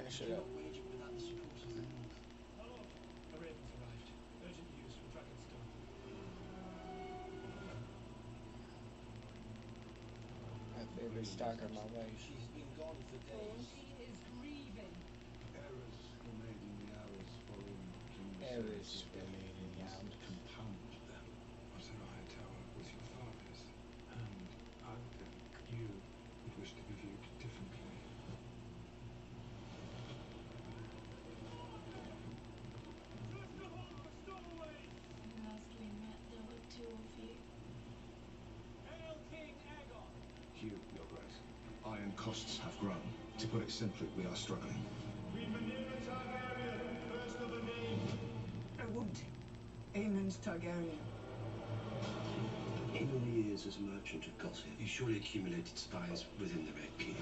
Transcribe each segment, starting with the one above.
Shut up. Hello. A raven's arrived. Urgent news from Dragonstone. My favorite stalker, my wife. She's been gone for days. She is grieving. Errors were made in the hours following King Errors Viserys' were death. made in the Mustn't hours. compound them. Utter Hightower was your father's, and I think you would wish to be viewed differently. Last we met, there were two of you. Hail King Aegon. Hugh, Your Grace. Iron costs have grown. To put it simply, we are struggling. Queen Rhaenyra Targaryen, first of a name. I won't. Aemon's Targaryen. In your years as a merchant of gossip, you surely accumulated spies within the Red Keep.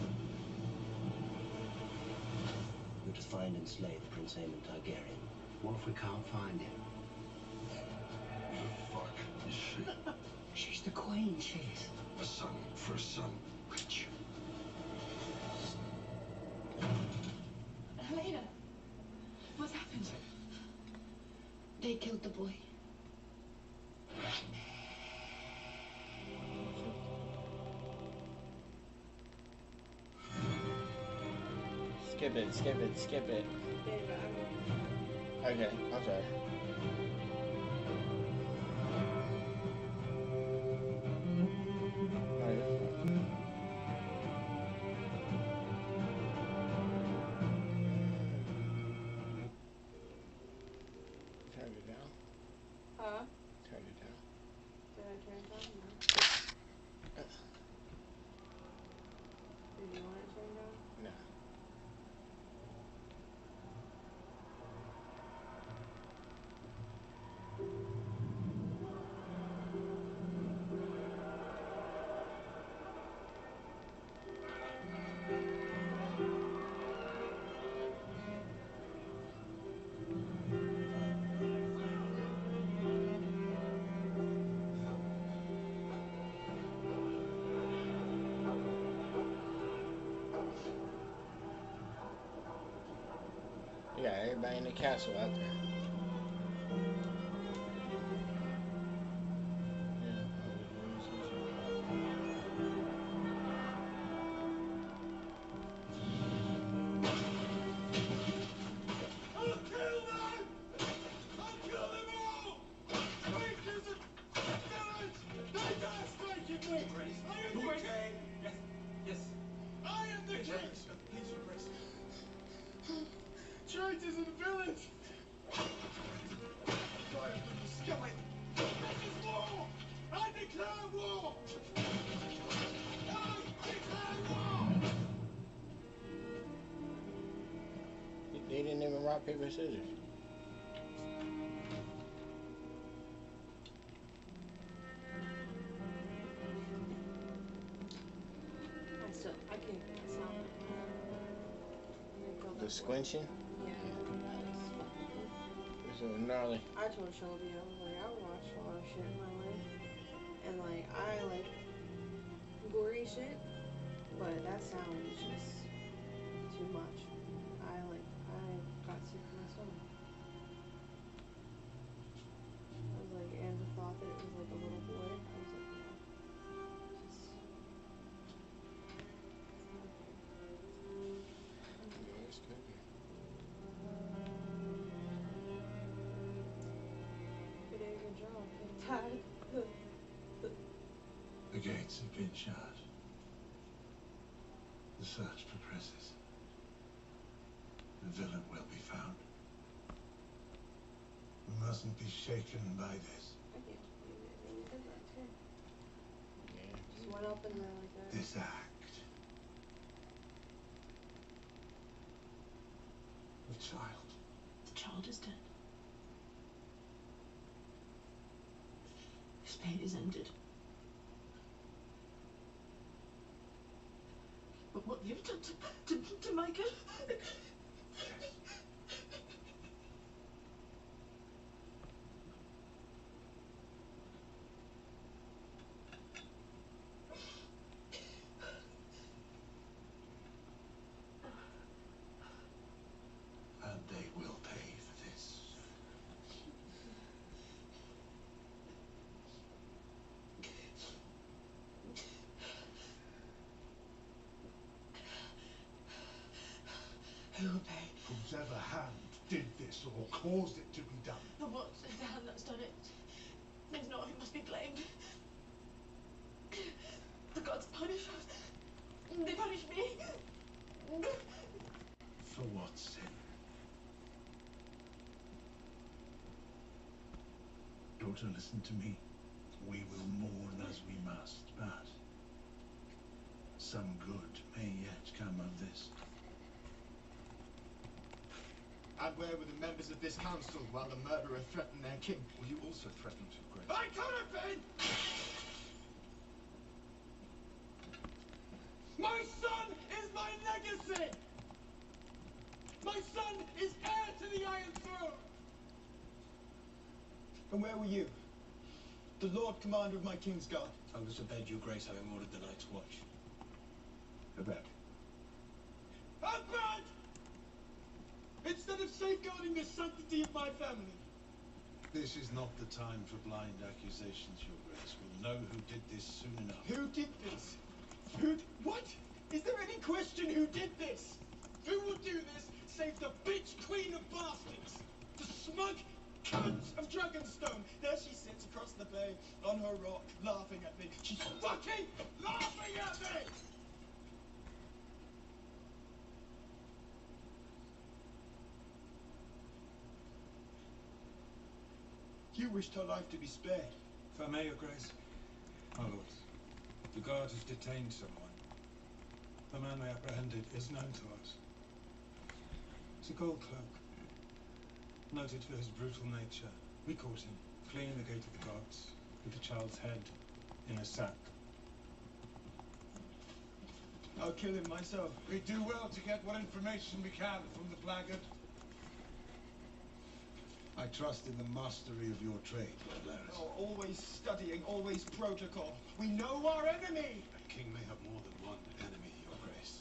You're to find and slay the Prince Aemon Targaryen. What if we can't find him? Who the fuck is she? She's the queen, she is. A son for a son. Rich. Helena, what happened? They killed the boy. Skip it, skip it, skip it. Okay, I'm sorry. Turn it down. Huh? Turn it down. Did I turn it down? No. Did you want it turned down? No. You got everybody in the castle out there. I'll kill them! I'll kill them all! Traitors and villains! They dare strike at me! I am the king! Yes, yes. I am the king! Please, Your Grace. Traitors and villains! Kill it. This is war! I declare war! I declare war! They didn't even rock, paper, scissors. I can't get the sound. The squinching? Yeah, that was fucking. It's so gnarly. I told Shelby, I was like, I watched a lot of shit in my life. And like, I like gory shit, but that sound is just too much. I got sick to my stomach. I was like, and the thought that it was like a little boy, I was like, no. Just. You did a good job. Dad. The gates have been shut. The search progresses. The villain will be found. We mustn't be shaken by this. I can't believe it. They did that too. Yeah. Just went up in there like that. This act. The child. The child is dead. His pain is ended. But what have you done to Micah? Whosever hand did this or caused it to be done. The what? The hand that's done it. There's no one who must be blamed. The gods punish us. They punish me. For what sin? Daughter, listen to me. We will mourn as we must, but some good may yet come of this. And where were the members of this council while the murderer threatened their king? Well, you also threatened to, Grace. I could have been! My son is my legacy! My son is heir to the Iron Throne! And where were you? The Lord Commander of my King's Guard. I was abed, your Grace, having ordered the night's watch. Abed. Abed! Instead of safeguarding the sanctity of my family. This is not the time for blind accusations, your Grace. We'll know who did this soon enough. Who did this? What? Is there any question who did this? Who will do this save the bitch queen of bastards? The smug cunt of Dragonstone. There she sits across the bay on her rock, laughing at me. She's fucking laughing at me! You wished her life to be spared. If I may, your Grace. My lords, the guard has detained someone. The man they apprehended is known to us. It's a gold cloak, noted for his brutal nature. We caught him, fleeing the gate of the gods, with the child's head in a sack. I'll kill him myself. We do well to get what information we can from the blackguard. I trust in the mastery of your trade, Lord Laris. Oh, always studying, always protocol. We know our enemy! A king may have more than one enemy, your Grace.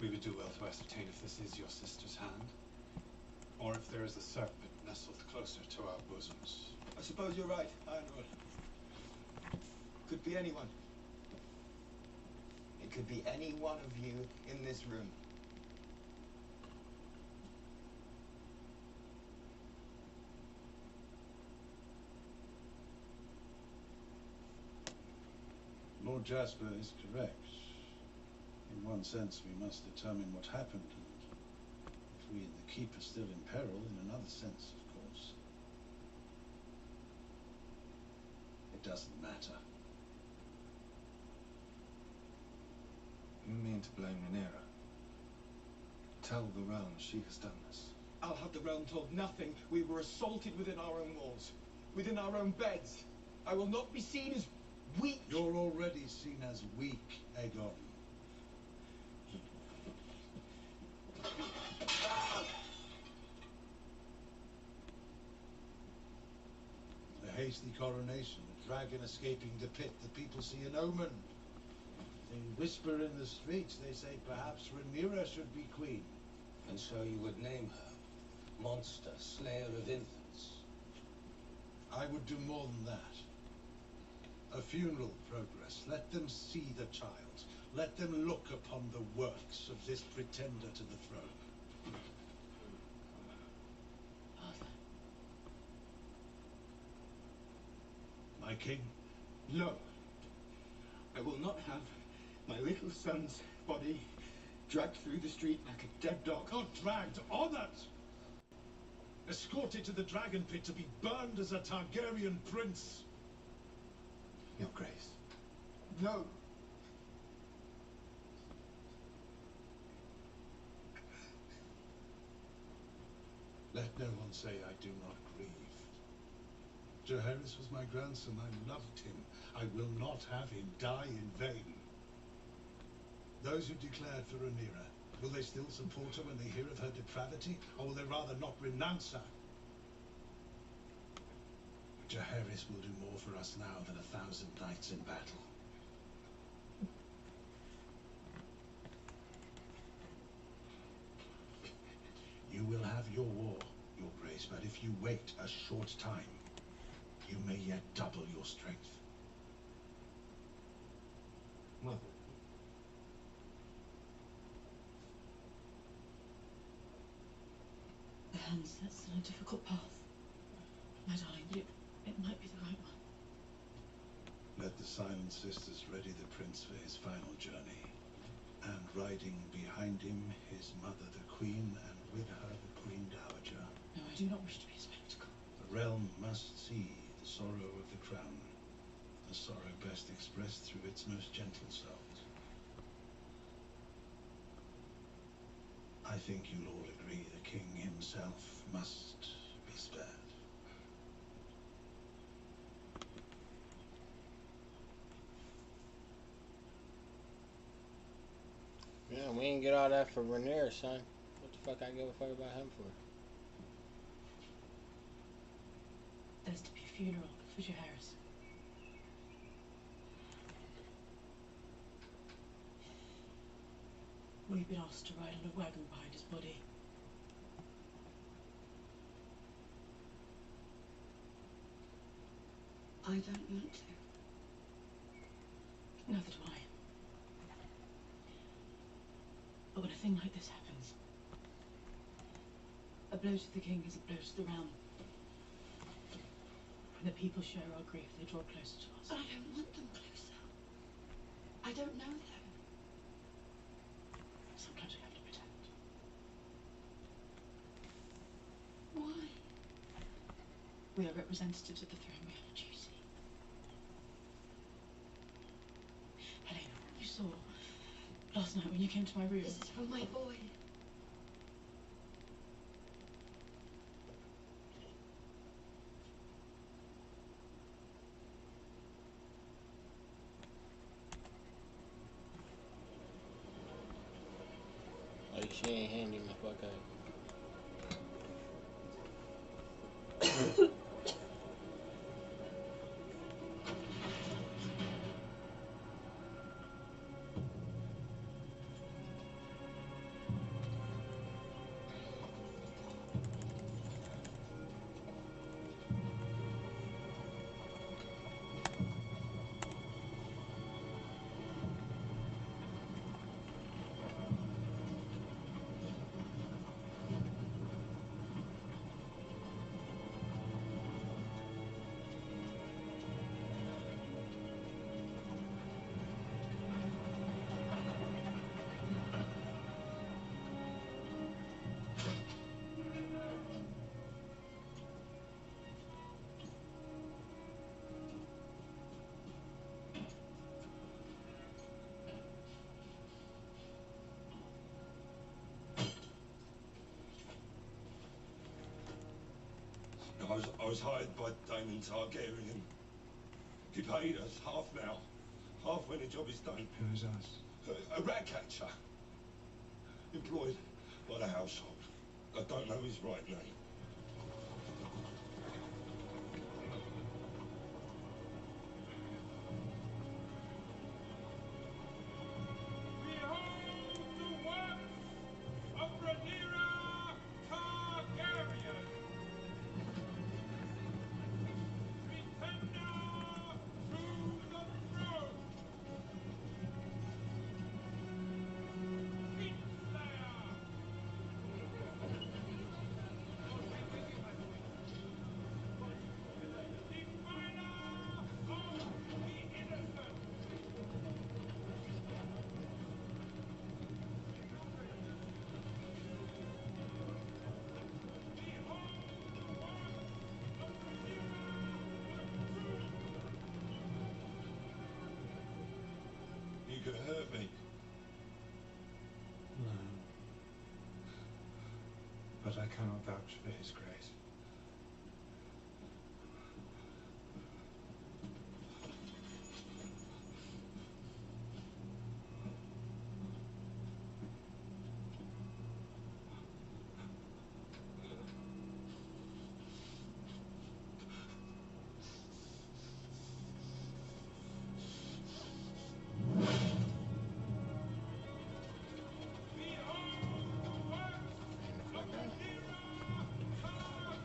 We would do well to ascertain if this is your sister's hand, or if there is a serpent nestled closer to our bosoms. I suppose you're right, Ironwood. Could be anyone. It could be any one of you in this room. Lord Jasper is correct. In one sense, we must determine what happened, and if we and the keep are still in peril, in another sense, of course. It doesn't matter. You mean to blame Rhaenyra? Tell the realm she has done this. I'll have the realm told nothing. We were assaulted within our own walls, within our own beds. I will not be seen as weak. You're already seen as weak, Aegon. A hasty coronation, a dragon escaping the pit. The people see an omen. They whisper in the streets. They say perhaps Rhaenyra should be queen. And so you would name her monster, slayer of infants. I would do more than that. A funeral progress. Let them see the child. Let them look upon the works of this pretender to the throne. Father. My king, No. I will not have my little son's body dragged through the street like a dead dog. not dragged, honored! Escorted to the dragon pit to be burned as a Targaryen prince. Your Grace. No. Let no one say I do not grieve. Jaehaerys was my grandson. I loved him. I will not have him die in vain. Those who declared for Rhaenyra, will they still support her when they hear of her depravity, or will they rather not renounce her? Jaehaerys will do more for us now than 1,000 knights in battle. You will have your war, your Grace, but if you wait a short time, you may yet double your strength. Mother. hands. That's still a difficult path. My darling, but it might be the right one. Let the Silent Sisters ready the prince for his final journey. And riding behind him, his mother the queen, and with her the queen dowager. No, I do not wish to be a spectacle. The realm must see the sorrow of the crown, a sorrow best expressed through its most gentle souls. I think you'll all agree the king himself must be spared. Yeah, we ain't get all that for Rhaenyra, son. What the fuck I give a fuck about him for? There's to be a funeral for Jaehaerys. We've been asked to ride on a wagon behind his body. I don't want to. Neither do I. But when a thing like this happens, a blow to the king is a blow to the realm. When the people share our grief, they draw closer to us. I don't want them closer. I don't know them. Sometimes we have to pretend. Why? We are representatives of the throne. We have a duty. Helena, you saw last night when you came to my room. This is from my boy. Like, she ain't handing the fuck up. I was hired by Daemon Targaryen. He paid us half now, half when the job is done. Who's us? A rat catcher, employed by the household. I don't know his right name. Behold the works of Rhaenyra Targaryen. Pretender to the throne. Kingslayer. Defiler of the innocent. You could hurt me. No. But I cannot vouch for his grace. And the fuck out.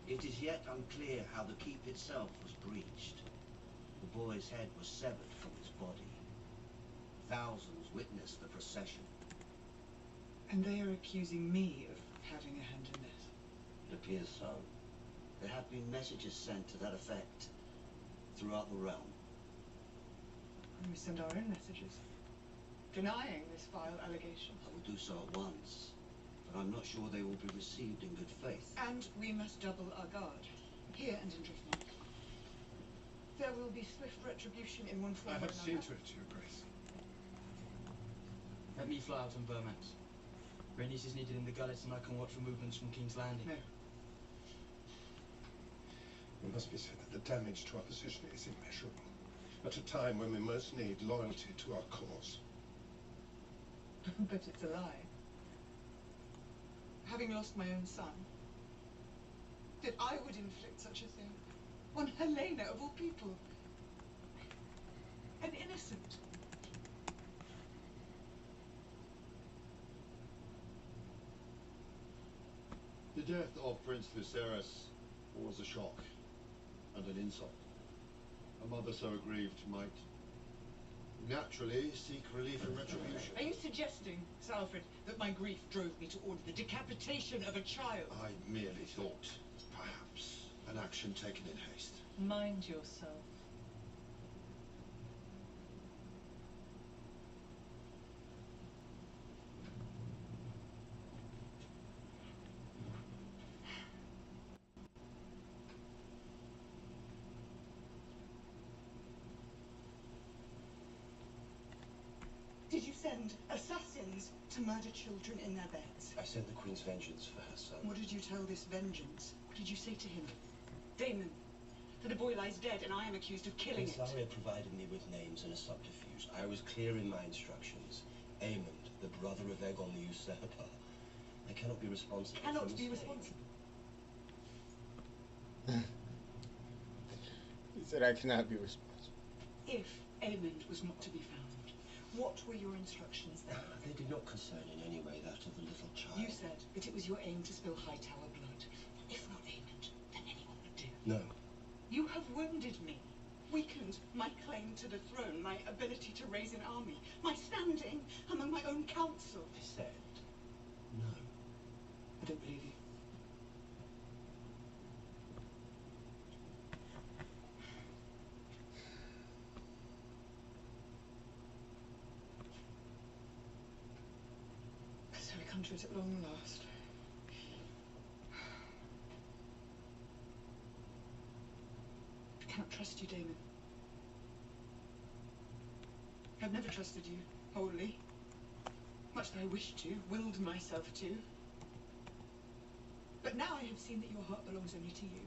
It is yet unclear how the keep itself was breached. The boy's head was severed from his body. Thousands witnessed the procession. And they are accusing me of having a hand in this. It appears so. There have been messages sent to that effect throughout the realm. We send our own messages, denying this vile allegation. I will do so at once, but I'm not sure they will be received in good faith. And we must double our guard, here and in Driftmark. There will be swift retribution in one form I or have another. seen to it, Your Grace. Let me fly out on Vermax. Berenice is needed in the gullets and I can watch for movements from King's Landing. No. It must be said that the damage to our position is immeasurable. At a time when we most need loyalty to our cause. But it's a lie. Having lost my own son, that I would inflict such a thing on Helena of all people. An innocent. The death of Prince Viserys was a shock and an insult. A mother so aggrieved might naturally seek relief and retribution. Are you suggesting, Sir Alfred, that my grief drove me to order the decapitation of a child? I merely thought, perhaps, an action taken in haste. Mind yourself. Did you send assassins to murder children in their beds? I sent the Queen's vengeance for her son. What did you tell this vengeance? What did you say to him? Damon, that a boy lies dead and I am accused of killing it. Arya provided me with names and a subterfuge. I was clear in my instructions. Aemond, the brother of Aegon the Usurper. I cannot be responsible for Cannot be mistake. responsible. He said I cannot be responsible. If Aemond was not to be found, what were your instructions then? They did not concern in any way that of the little child. You said that it was your aim to spill Hightower blood. If not Aemond, then anyone would do. No. You have wounded me, weakened my claim to the throne, my ability to raise an army, my standing among my own council. I said no. I don't believe you. So we come to it at long last. I cannot trust you, Damon. I've never trusted you wholly. Much that I wished to, willed myself to. But now I have seen that your heart belongs only to you.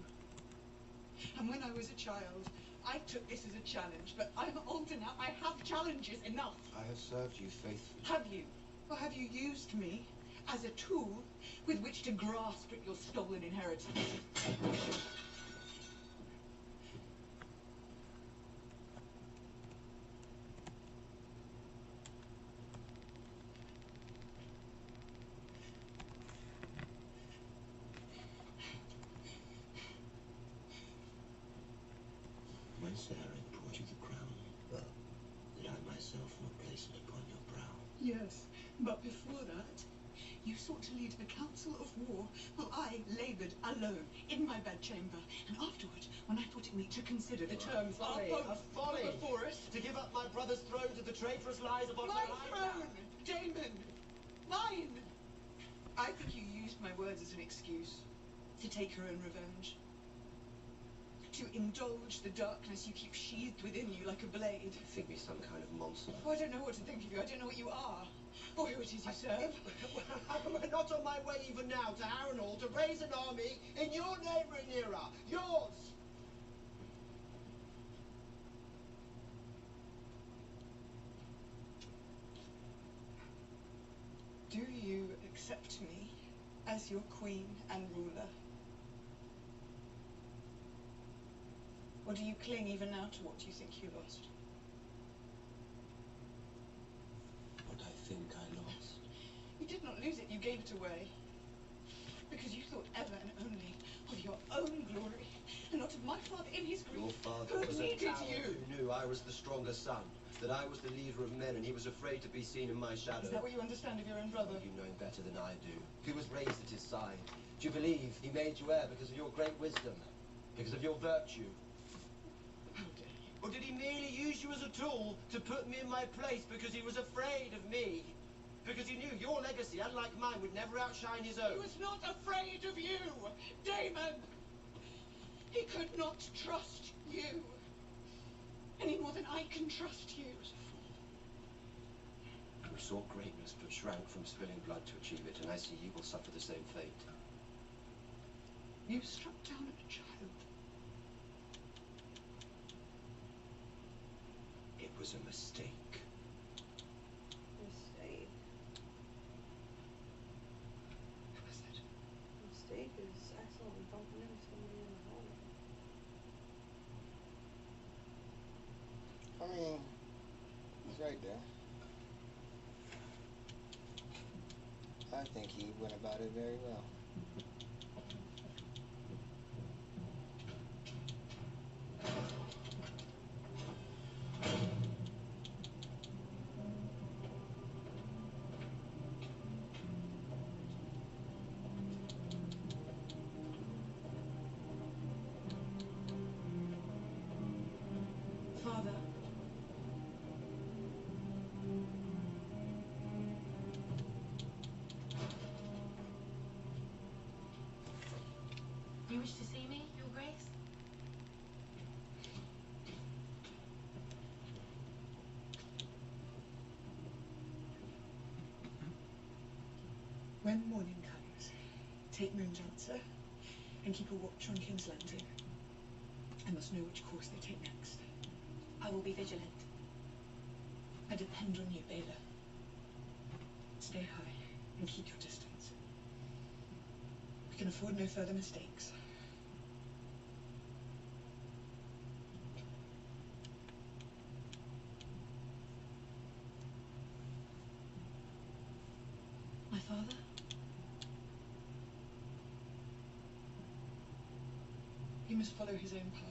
And when I was a child, I took this as a challenge, but I'm older now. I have challenges enough. I have served you faithfully. Have you? Or have you used me as a tool with which to grasp at your stolen inheritance? When Sarah brought you the crown, did I myself not place it upon your brow? Yes, but before that, you sought to lead a council of war while I laboured alone in my bedchamber. And afterward, when I thought it meet to consider the terms Folly, of a folly! before us, To give up my brother's throne to the traitorous lies of my Hightower. throne, Damon, mine. I think you used my words as an excuse to take your own revenge. To indulge the darkness you keep sheathed within you like a blade. You think me some kind of monster? Oh, I don't know what to think of you. I don't know what you are. Or who it is you serve. We're not on my way even now to Harrenhal to raise an army in your name, Rhaenyra. Yours! Do you accept me as your queen and ruler? Or do you cling even now to what you think you lost? What I think I lost. You did not lose it, you gave it away. Because you thought ever and only of your own glory, and not of my father in his grief. Your father who was a needed coward you. who knew I was the stronger son, that I was the leader of men, and he was afraid to be seen in my shadow. Is that what you understand of your own brother? You know him better than I do. He was raised at his side. Do you believe he made you heir because of your great wisdom, because of your virtue? How dare you? Or did he merely use you as a tool to put me in my place because he was afraid of me? Because he knew your legacy, unlike mine, would never outshine his own. He was not afraid of you, Damon! He could not trust you, any more than I can trust you. You sought greatness but shrank from spilling blood to achieve it, and I see you will suffer the same fate. You struck down a child. It was a mistake. Mistake. What was it? Mistake is accidentally bumping into somebody in the hallway. I mean, he's right there. I think he went about it very well. Father. You wish to see me, Your Grace? When morning comes, take Moon's answer and keep a watch on King's Landing. I must know which course they take next. I will be vigilant. I depend on you, Baylor. Stay high and keep your distance. We can afford no further mistakes. My father? He must follow his own path.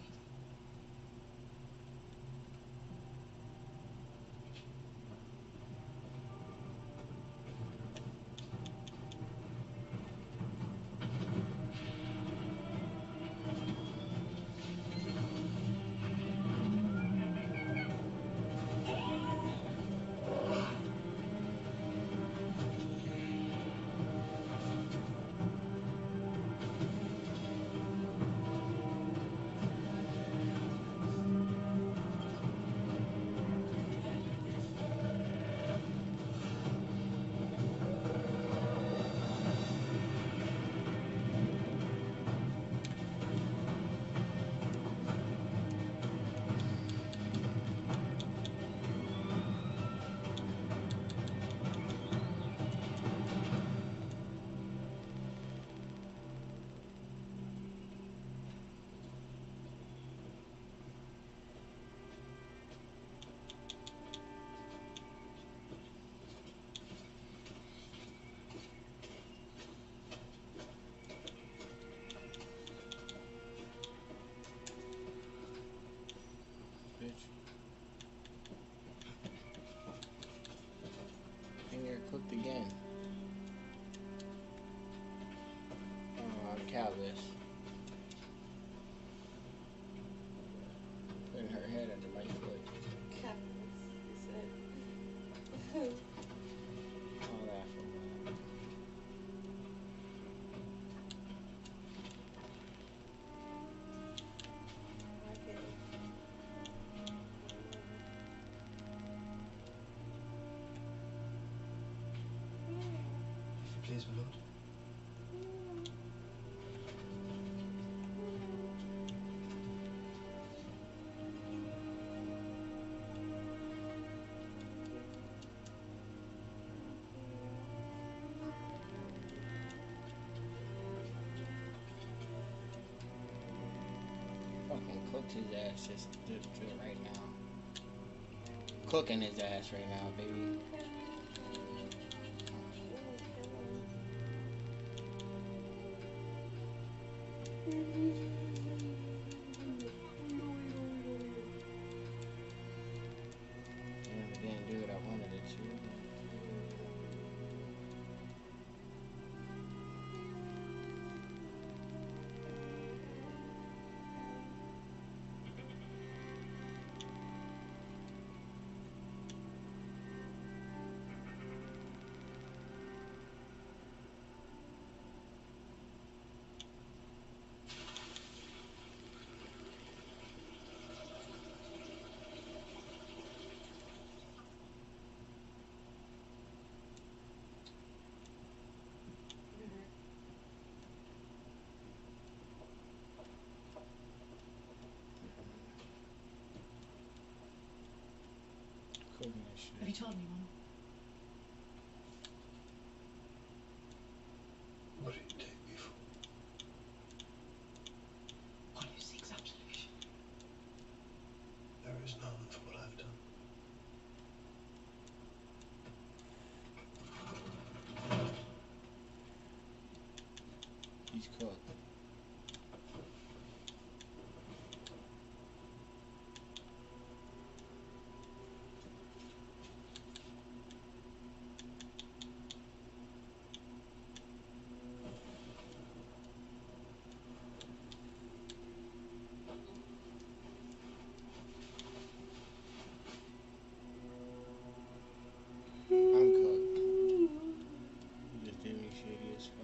Bitch. Finger cooked again. Oh, callous. Putting her head under my foot. Callous, he said. All that for what? Okay. If you please, my lord. cooked his ass just right now. Cooking his ass right now, baby. Didn't do what I wanted it to. Have you told anyone? What did you take me for? One who seeks absolution. There is none for what I've done. He's cooked. I'm cooked. You just did me shady as fuck.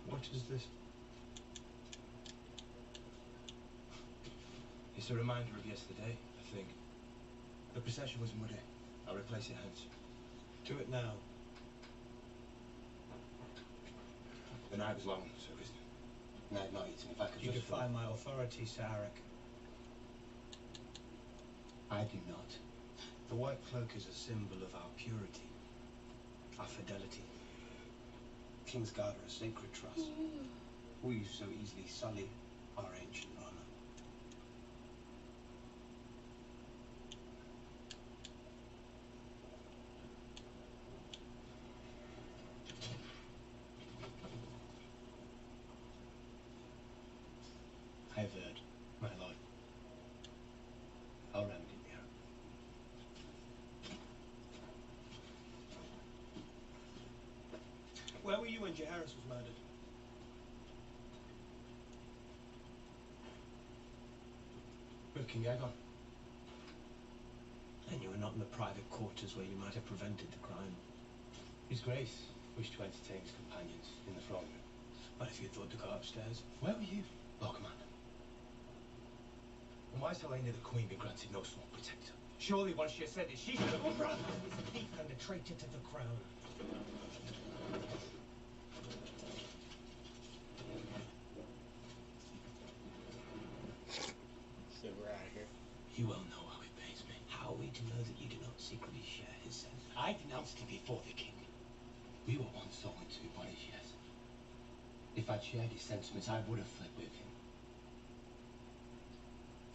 What is this? It's a reminder of yesterday, I think. The procession was muddy. I'll replace it hence. Do it now. The night was long, Sir Kristen. And I had not eaten. If I could You just... defy my authority, Sir Arik. I do not. The white cloak is a symbol of our purity, our fidelity. Kingsguard are a sacred trust. We so easily sully our ancient honor. I have heard, my lord. I'll remedy the error. Where were you when Jaehaerys was murdered? With King Aegon. And you were not in the private quarters where you might have prevented the crime. His Grace wished to entertain his companions in the throne room. What if you thought to go upstairs? Where were you, Lord Commander? And why has Helena the Queen been granted no small protector? Surely once she ascended, she should have... Your brother is a thief and a traitor to the crown. So we're out of here. You well know how he pays me. How are we to know that you do not secretly share his sense? I denounced him before the king. We were once soul in two bodies, yes. If I'd shared his sentiments, I would have fled with him.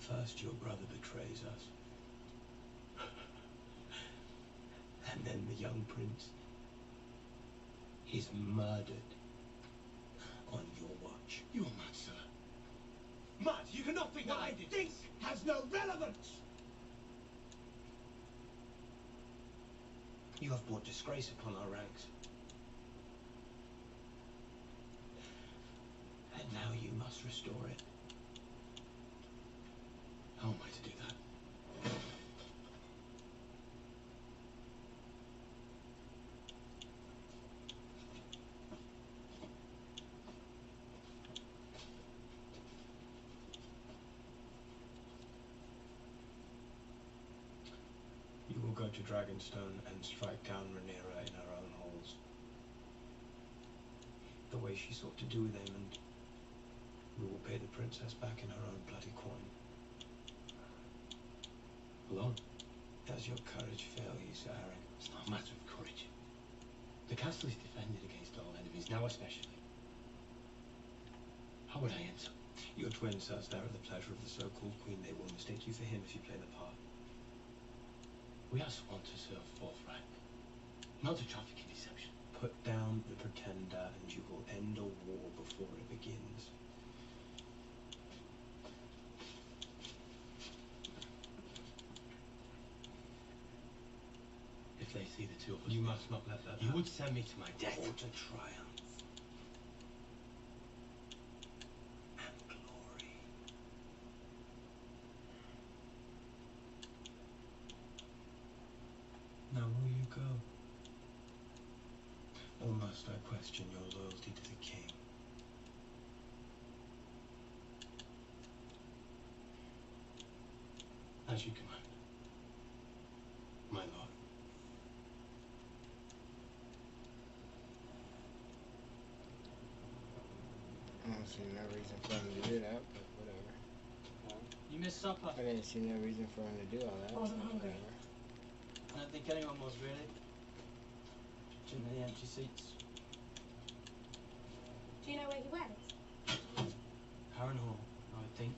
First your brother betrays us. And then the young prince is murdered on your watch. You're mad, sir. Mad? You for nothing. What I think has no relevance. You have brought disgrace upon our ranks. And now you must restore it. How am I to do that? You will go to Dragonstone and strike down Rhaenyra in her own halls. The way she sought to do with Aemond, we will pay the princess back in her own bloody coin. Alone? Does your courage fail you, Sir Aaron? It's not a matter of courage. The castle is defended against all enemies, now especially. How would I enter? Your twin serves there at the pleasure of the so-called queen. They will mistake you for him if you play the part. We are sworn to serve forthright, not to traffic in deception. Put down the pretender and you will end a war before it begins. If they see the two of us, You must not let that you happen. would send me to my death. Or to triumph. And glory. Now will you go? Or must I question your loyalty to the king? As you command, my lord. I don't see no reason for him to do that, but whatever. You missed supper. I didn't see no reason for him to do all that. I wasn't hungry. Whatever. I don't think anyone was really. Judging by the empty seats. Do you know where he went? Harrenhal, I would think.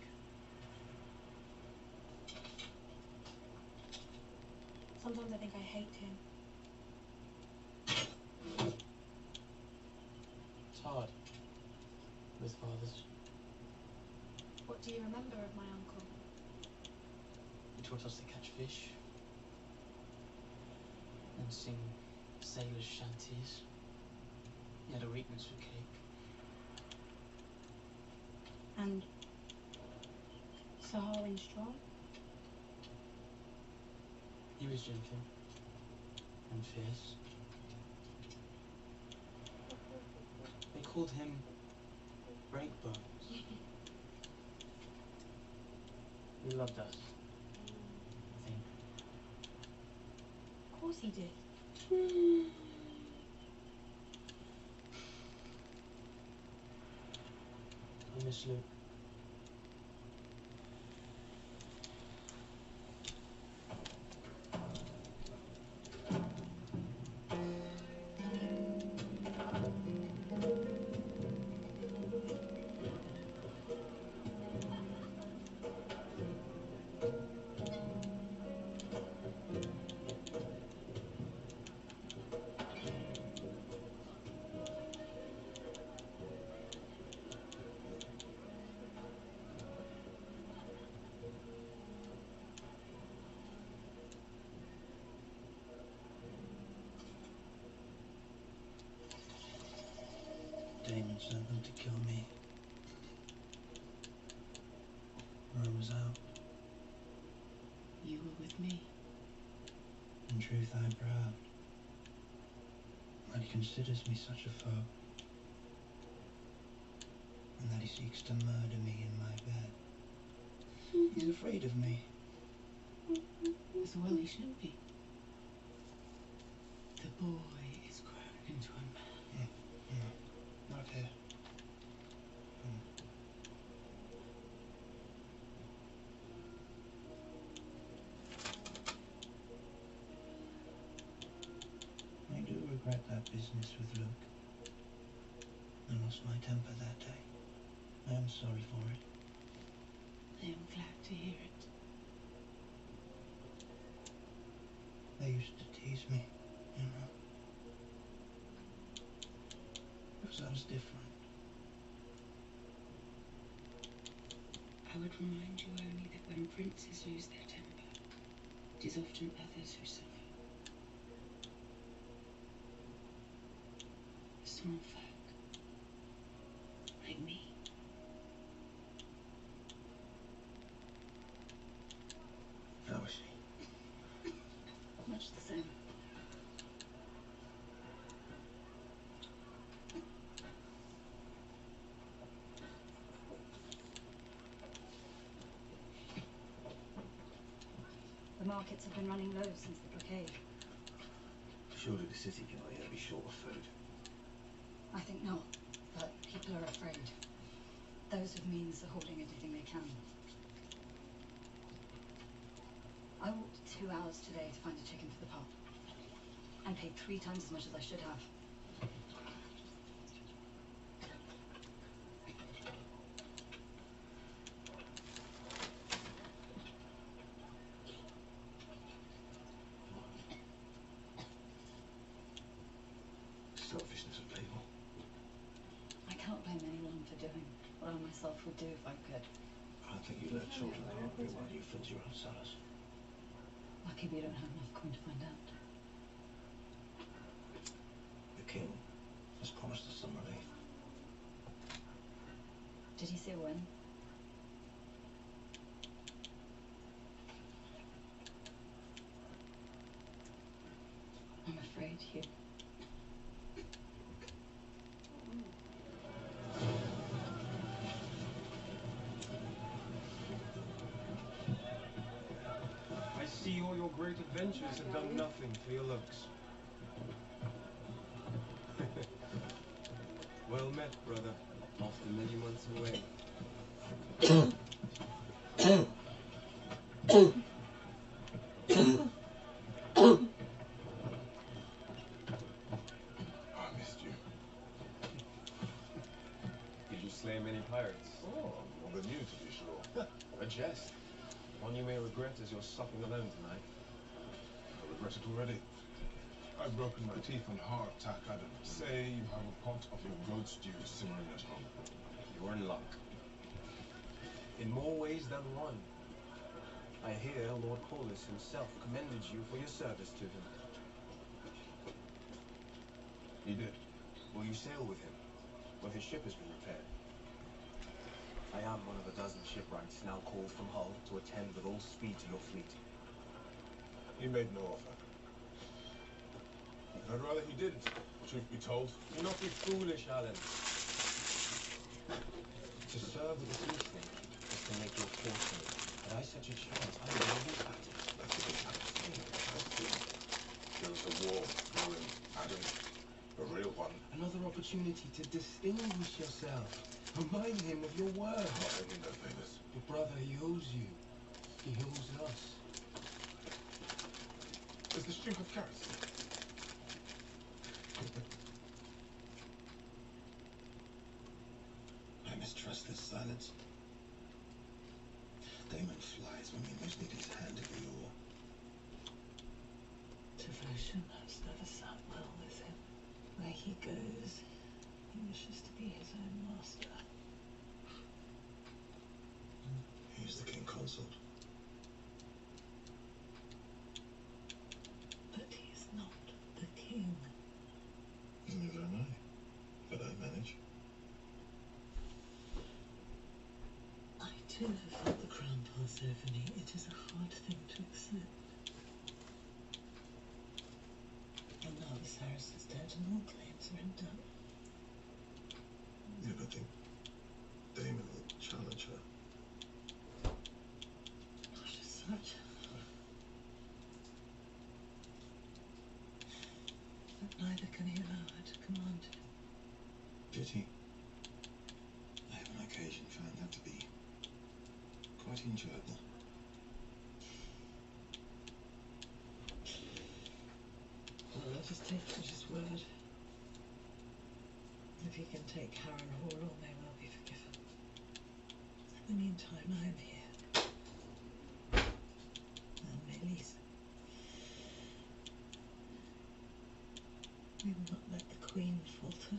Sometimes I think I hate him. It's hard. With fathers. What do you remember of my uncle? He taught us to catch fish. And sing sailors' shanties. He had a weakness for cake. And Sir Harwin Strong? He was gentle. And fierce. They called him Breakbones. He loved us. I think. Of course he did. I miss Luke. Damon sent them to kill me. Word was out. You were with me. In truth, I am proud that he considers me such a foe, and that he seeks to murder me in my bed. He's afraid of me. As well he should be. The boy is grown into a man. Not here. I do regret that business with Luke. I lost my temper that day. I am sorry for it. I am glad to hear it. They used to tease me, you know. Because I was different. I would remind you only that when princes lose their temper, it is often others who suffer. Small folk, like me. How is she? Much the same. The markets have been running low since the blockade. Surely the city cannot yet be short of food. I think not, but people are afraid. Those with means are hoarding everything they can. I walked 2 hours today to find a chicken for the pot, and paid 3 times as much as I should have. Selfishness of people. I cannot blame anyone for doing what I myself would do if I could. I don't think you let children go hungry while you filled your own cellars. Lucky we don't have enough coin to find out. The king has promised us some relief. Did he say when? I'm afraid you. I see all your great adventures have done nothing for your looks. Well met, brother, after many months away. I missed you. Did you slay many pirates? Oh, more than you, to be sure. A jest. One you may regret as you're supping alone tonight. I regret it already. I've broken my teeth on hardtack, Adam. Say you have a pot of your goat stew simmering at home. You're in luck. In more ways than one. I hear Lord Corliss himself commended you for your service to him. He did. Will you sail with him when his ship has been repaired? I am one of a dozen shipwrights now called from Hull to attend with all speed to your fleet. He made no offer. I'd rather he didn't, truth be told. Do not be foolish, Alan. To serve with the Kingston is to make your fortune. Had I such a chance, I would have been at it. That's a bit There was a war brewing, Adam. A real one. Another opportunity to distinguish yourself. Remind him of your word. I need no favors. Your brother, he owes you. He owes us. Does the stream have carrots? I mistrust this silence. Damon flies when we most need his hand at the oar. Devotion has never sat well with him. Where he goes, he wishes to be his own master. He is the king consort. But he is not the king. Neither am I, but I manage. I too have felt the crown pass over me. It is a hard thing to accept. And now Viserys is dead and all claims are in doubt. You don't think Damon will challenge her? Not as such. But neither can he allow her to command him. Pity. I have on occasion found that to be quite enjoyable. Well, let us take it at his word. If he can take Harrenhal, all may well be forgiven. In the meantime, I am here. And Meleese. We will not let the Queen falter.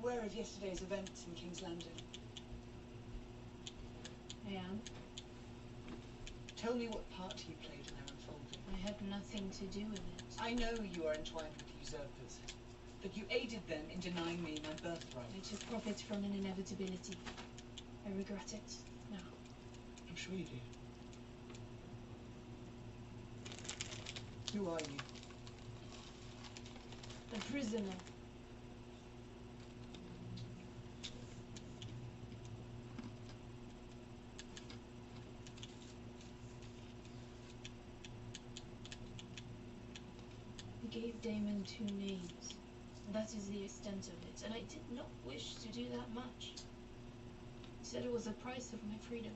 aware of yesterday's events in King's Landing? I am. Tell me what part you played in their unfolding. I had nothing to do with it. I know you are entwined with the usurpers, but you aided them in denying me my birthright. I took profit from an inevitability. I regret it now. I'm sure you do. Who are you? A prisoner. I gave Damon 2 names. That is the extent of it, and I did not wish to do that much. He said it was the price of my freedom.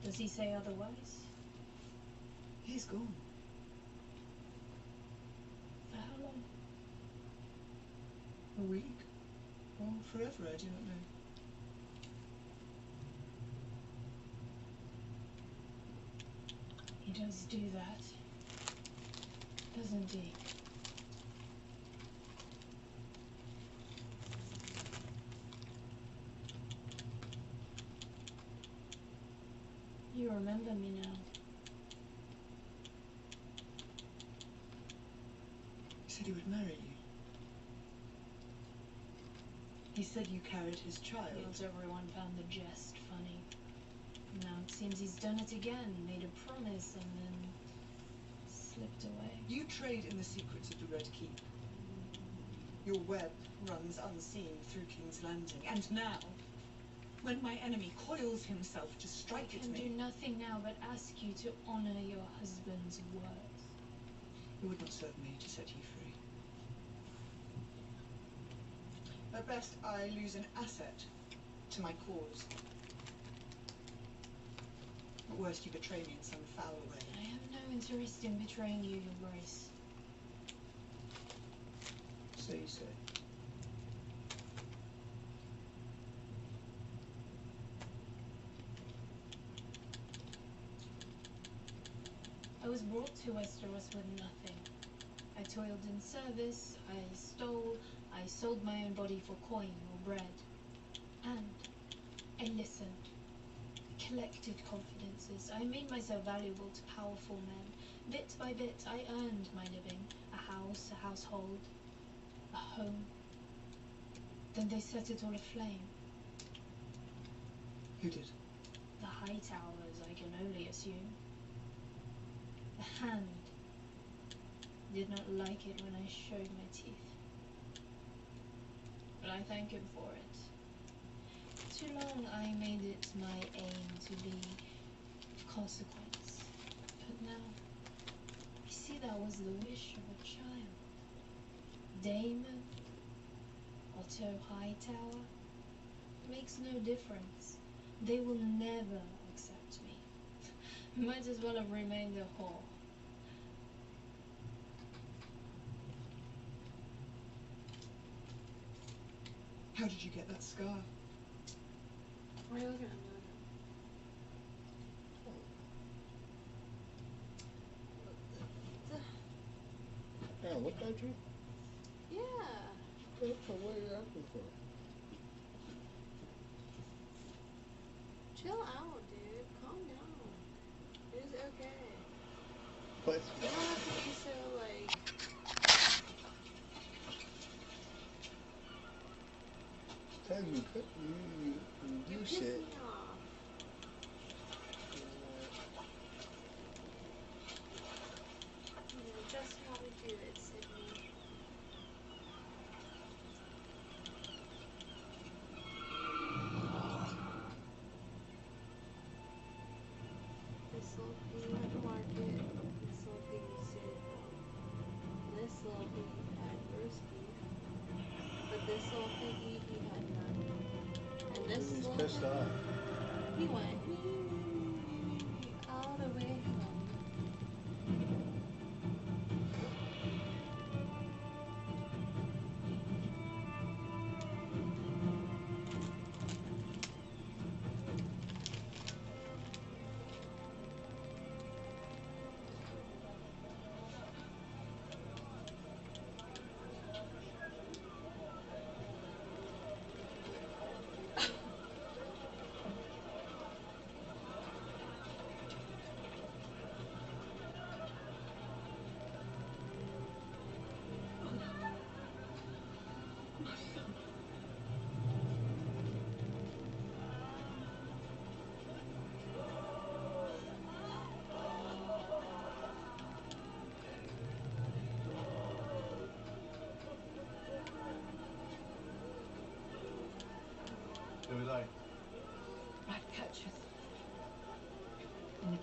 Does he say otherwise? He's gone. For how long? A week? Or forever, I do not know. He does do that, doesn't he? You remember me now. He said he would marry you. He said you carried his child. Not everyone found the jest funny. Now it seems he's done it again, made a promise and then slipped away. You trade in the secrets of the Red Keep. Your web runs unseen through King's Landing, and now, when my enemy coils himself to strike I at can me, do nothing now but ask you to honor your husband's words. it would not serve me to set you free. At best, I lose an asset to my cause. At worst, you betray me in some foul way. I have no interest in betraying you, Your Grace. So you say. I was brought to Westeros with nothing. I toiled in service, I stole, I sold my own body for coin or bread. And I listened. Collected confidences. I made myself valuable to powerful men. Bit by bit, I earned my living. A house, a household, a home. Then they set it all aflame. Who did? The Hightowers, I can only assume. The Hand did not like it when I showed my teeth. But I thank him for it. Too long I made it my aim to be of consequence. But now, I see that was the wish of a child. Damon, Otto Hightower, makes no difference. They will never accept me. Might as well have remained a whore. How did you get that scar? What are you looking at? Yeah, look at you. Yeah. What are you asking for? Chill out, dude. Calm down. It's okay. What? You don't have to be so, like... Tell you do You shit. piss me off. You know just how we do it, Sydney. This little piggy went to market. This little piggy stayed at home. This little piggy had roast beef. But this little piggy, he had none. And this He's little pissed piggy, off.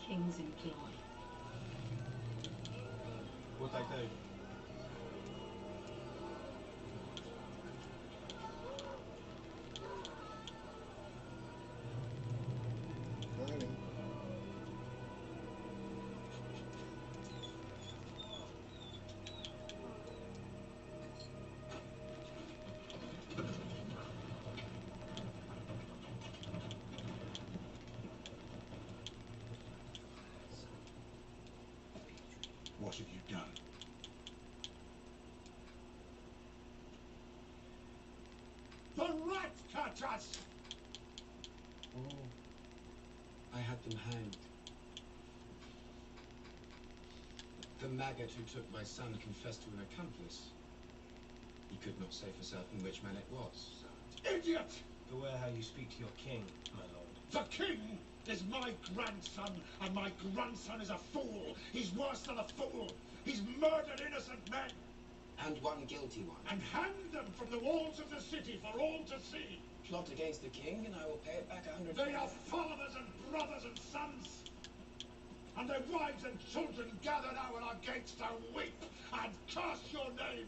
king's employ. What I do? Learning. What have you done? The rat catchers! Oh, I had them hanged. The maggot who took my son confessed to an accomplice. He could not say for certain which man it was. Idiot! Beware how you speak to your king, my lord. The king is my grandson, and my grandson is a fool. He's worse than a fool. He's murdered innocent men. And one guilty one. And hanged them from the walls of the city for all to see. Plot against the king, and I will pay it back 100 They are fathers and brothers and sons. And their wives and children gather now at our gates to weep and curse your name.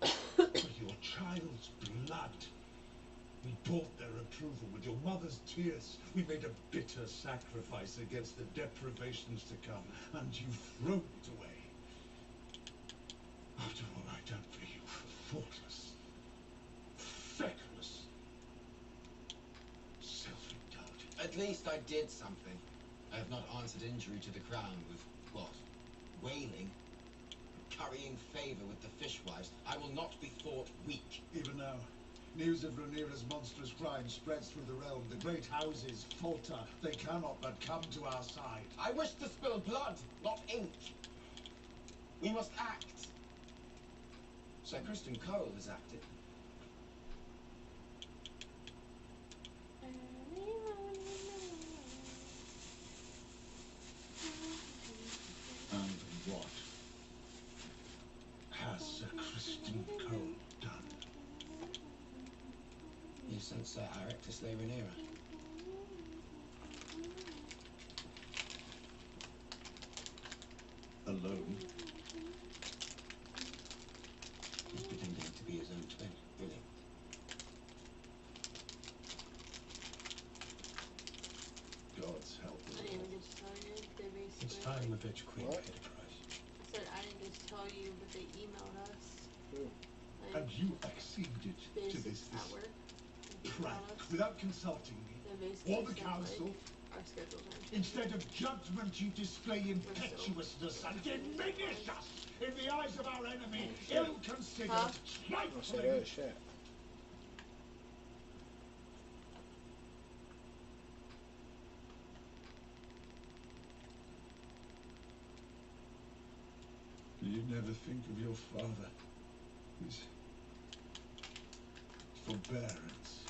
Your child's blood. We bought their approval with your mother's tears. We made a bitter sacrifice against the deprivations to come, and you throw it away. After all I've done for you, thoughtless, feckless, self-indulgent. At least I did something. I have not answered injury to the crown with, what, wailing? Currying favour with the fishwives. I will not be thought weak. Even now, news of Rhaenyra's monstrous crime spreads through the realm. The great houses falter. They cannot but come to our side. I wish to spill blood, not ink. We must act. Sir Kristen Cole has acted. And what has Sir Kristen Cole done? You sent Sir Eric to slay Rhaenyra. Alone? He's pretending to be his own twin. Brilliant. God's help us I all. didn't just tell you. They basically. It's time the bitch queen What? paid a price. I said I didn't just tell you, but they emailed us. Who? Like, And you acceded to basics this at work. They prank emailed us. without consulting me They basically or the said, council. Like, our schedules aren't Instead of judgment, you display impetuousness and diminish us in the eyes of our enemy, ill-considered, Huh? I said trifling. that shit. Do you never think of your father? His forbearance,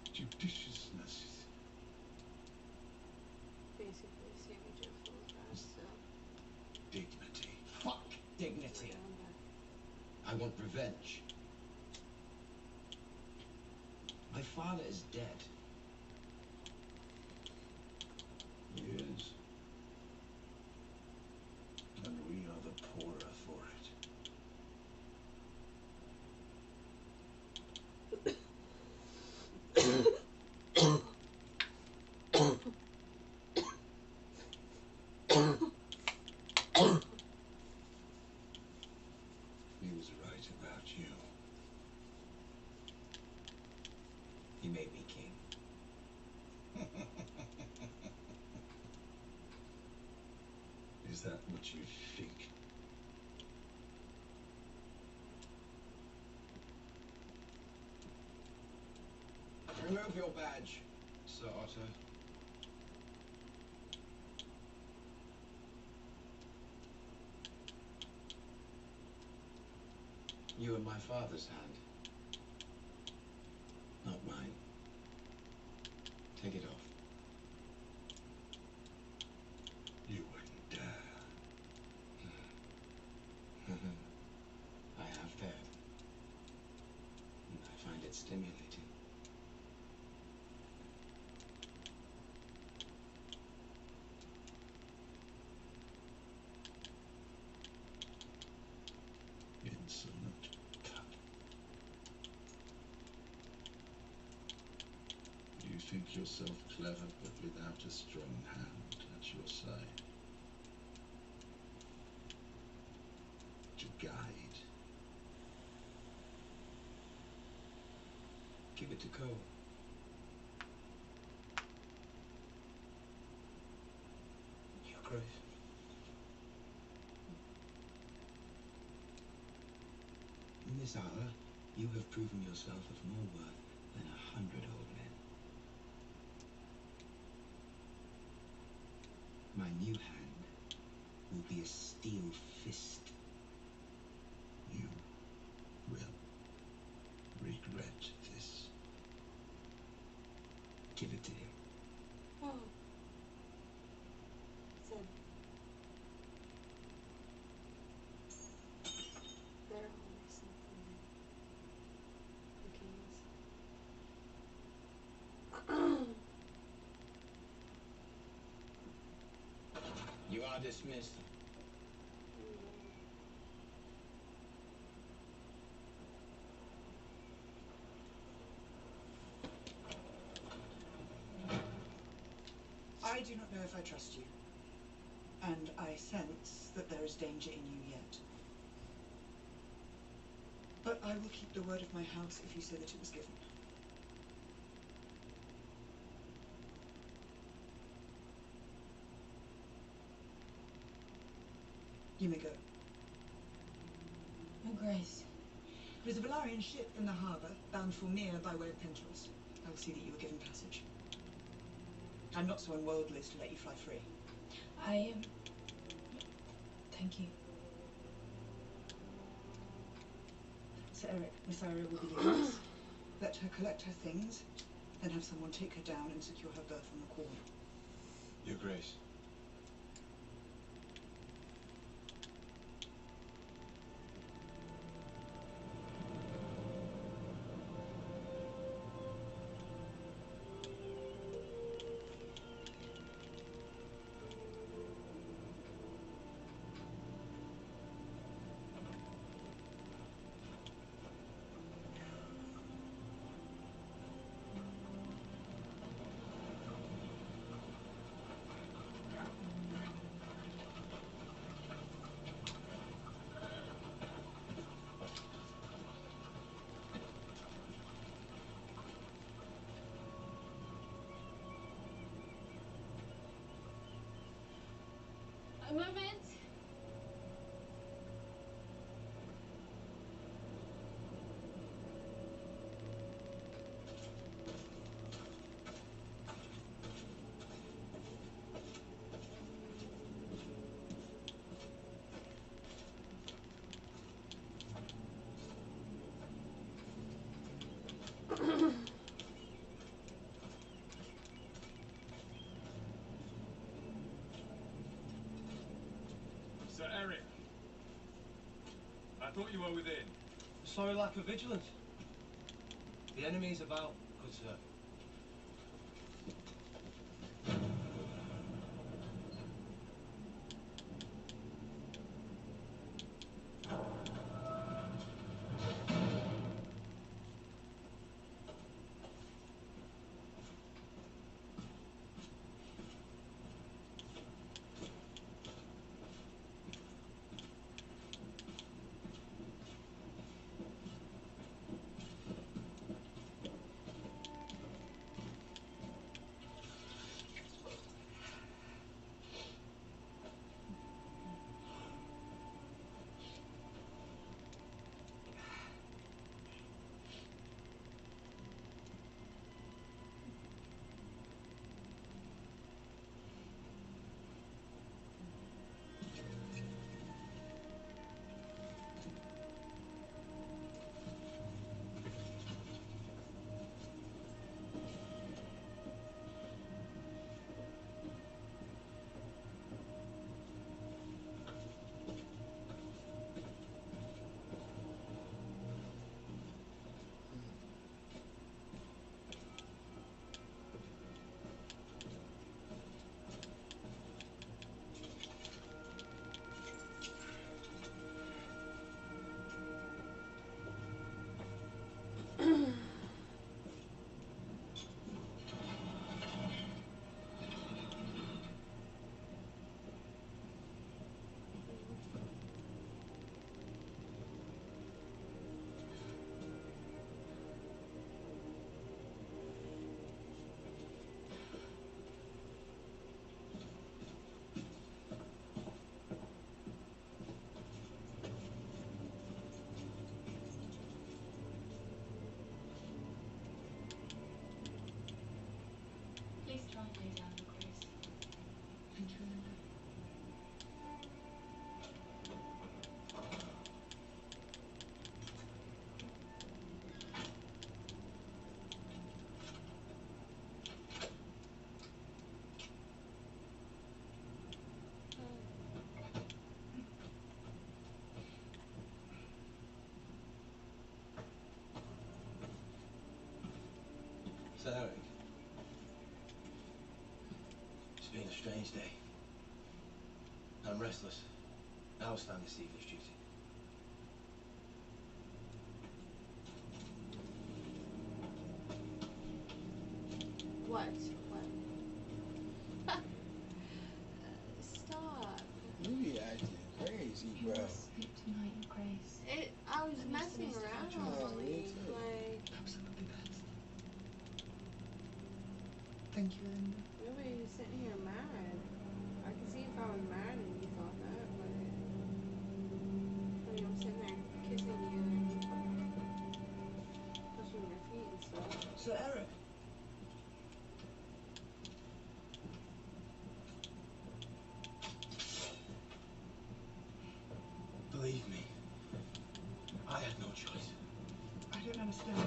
his judiciousness, basically saving Joe Fools fast, so. dignity. Fuck dignity. I want revenge. My father is dead. He is. And we are the poorer for it. He was right about you. He made me king. Is that what you think? Remove your badge, Sir Otto. You and my father's hand. Not mine. Take it off. You wouldn't dare. think yourself clever, but without a strong hand at your side. To guide. Give it to Cole. Your Grace. In this hour, you have proven yourself of more worth than 100 old men. My new hand will be a steel fist. You will regret this. Give it to him. Oh. Said. There or something. Cookies. You are dismissed. I do not know if I trust you. And I sense that there is danger in you yet. But I will keep the word of my house if you say that it was given. You may go. Your Grace. There is a Valarian ship in the harbour, bound for Mir by way of Pentos. I will see that you are given passage. I'm not so unworldly as to let you fly free. I am... Thank you. Sir Eric, Miss Ira will be leaving us. Let her collect her things, then have someone take her down and secure her berth on the Quorn. Your Grace. A moment. Sir Eric, I thought you were within. Sorry, lack of vigilance. The enemy's about, good sir. So, Eric, it's been a strange day. I'm restless. Now it's time to see this duty. What? Stop. You be acting crazy, bro. Sleep tonight, Grace. I was That was the messing least of our around. troubles. Me too. Like, Absolutely best. Thank you, Linda. nobody's sitting here mad. I can see if I was mad and you thought that, but I mean, I'm sitting there kissing you and touching your feet and stuff. So, Eric, Believe me, I had no choice. I don't understand.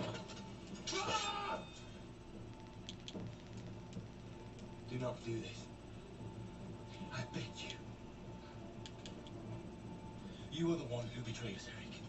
Do not do this. I beg you. You are the one who betrayed us, Eric.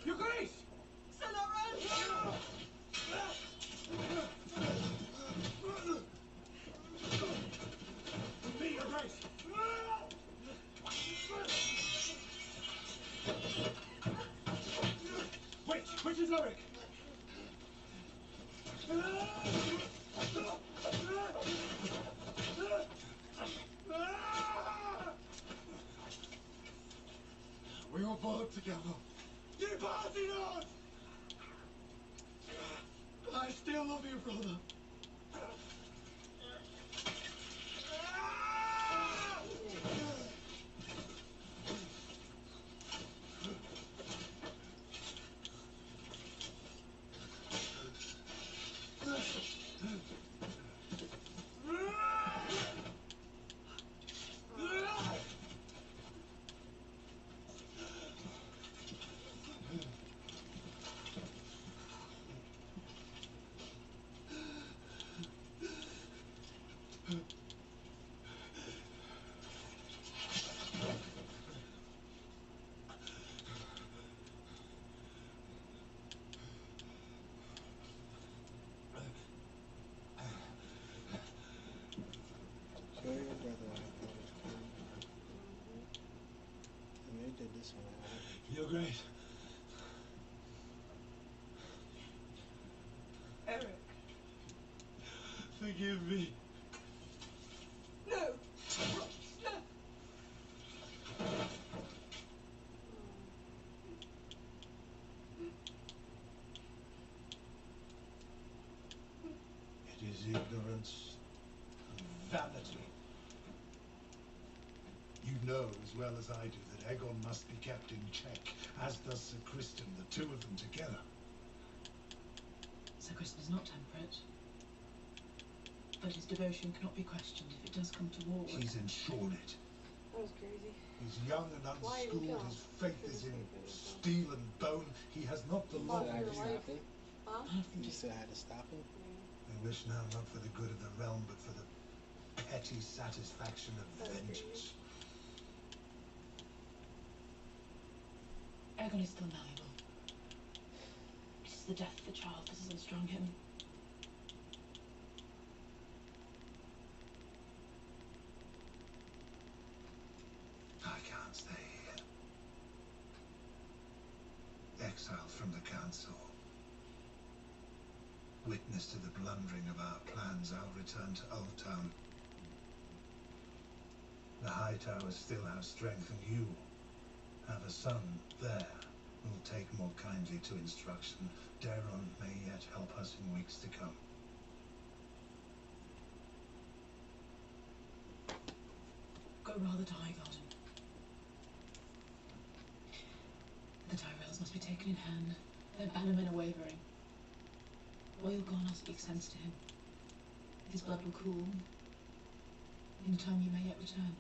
Your Grace! Me, Your Grace! Which is Eric? We were both together. You party not! I still love you, brother. Show your brother what I thought was cool. And they did this one, alright? Your Grace. Eric, Forgive me. no! No! It is ignorance and vanity. You know as well as I do that Aegon must be kept in check, as does Sir Criston, the two of them together. Sir Criston is not temperate. But his devotion cannot be questioned if it does come to war. He's enshorn it. That was crazy. He's young and Why did he unschooled, kill his him? faith is in steel and bone. He has not the You law. still had to stop him? Huh? You still had to stop him? I wish now not for the good of the realm, but for the petty satisfaction of vengeance. Aegon is still malleable. It is the death of the child that has unstrung him. I can't stay here. Exiled from the council. Witness to the blundering of our plans, I'll return to Old Town. The High Towers still have strength, and you have a son there who'll take more kindly to instruction. Daron may yet help us in weeks to come. Go rather to Highgarden. The Tyrells must be taken in hand. Their bannermen are wavering. Oilgon, I'll speak sense to him. His blood will cool. In time you may yet return.